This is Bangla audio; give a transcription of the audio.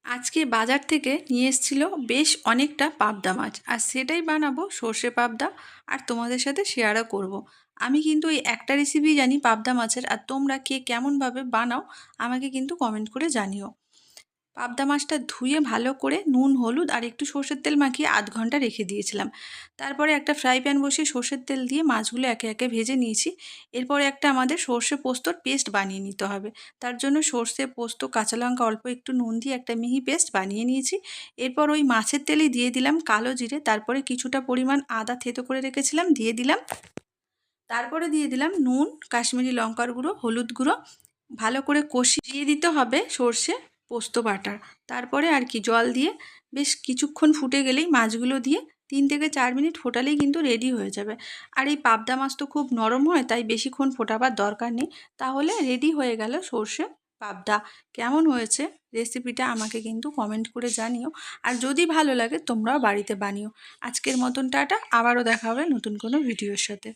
আজকে বাজার থেকে নিয়ে এসেছিল বেশ অনেকটা পাবদা মাছ, আর সেটাই বানাবো সর্ষে পাবদা। আর তোমাদের সাথে শেয়ারও করব। আমি কিন্তু এই একটা রেসিপি জানি পাবদা মাছের, আর তোমরা কে কেমনভাবে বানাও আমাকে কিন্তু কমেন্ট করে জানিও। পাবদা মাছটা ধুয়ে ভালো করে নুন হলুদ আর একটু সর্ষের তেল মাখিয়ে আধ ঘন্টা রেখে দিয়েছিলাম। তারপরে একটা ফ্রাই প্যান বসিয়ে সর্ষের তেল দিয়ে মাছগুলো একে একে ভেজে নিয়েছি। এরপরে একটা আমাদের সর্ষে পোস্তর পেস্ট বানিয়ে নিতে হবে। তার জন্য সর্ষে পোস্ত কাঁচা লঙ্কা অল্প একটু নুন দিয়ে একটা মিহি পেস্ট বানিয়ে নিয়েছি। এরপর ওই মাছের তেলে দিয়ে দিলাম কালো জিরে, তারপরে কিছুটা পরিমাণ আদা থেতো করে রেখেছিলাম দিয়ে দিলাম। তারপরে দিয়ে দিলাম নুন, কাশ্মীরি লঙ্কার গুঁড়ো, হলুদ গুঁড়ো। ভালো করে কষিয়ে দিতে হবে সর্ষে পোস্ত বাটা। তারপরে আর কি জল দিয়ে বেশ কিছুক্ষণ ফুটে গেলেই মাছগুলো দিয়ে 3 থেকে 4 মিনিট ফোটালেই কিন্তু রেডি হয়ে যাবে। আর এই পাবদা মাছ তো খুব নরম হয়, তাই বেশিক্ষণ ফোটাবার দরকার নেই। তাহলে রেডি হয়ে গেল সর্ষে পাবদা। কেমন হয়েছে রেসিপিটা আমাকে কিন্তু কমেন্ট করে জানিও। আর যদি ভালো লাগে তোমরাও বাড়িতে বানিও। আজকের মতন টাটা, আবারও দেখা হবে নতুন কোনো ভিডিওর সাথে।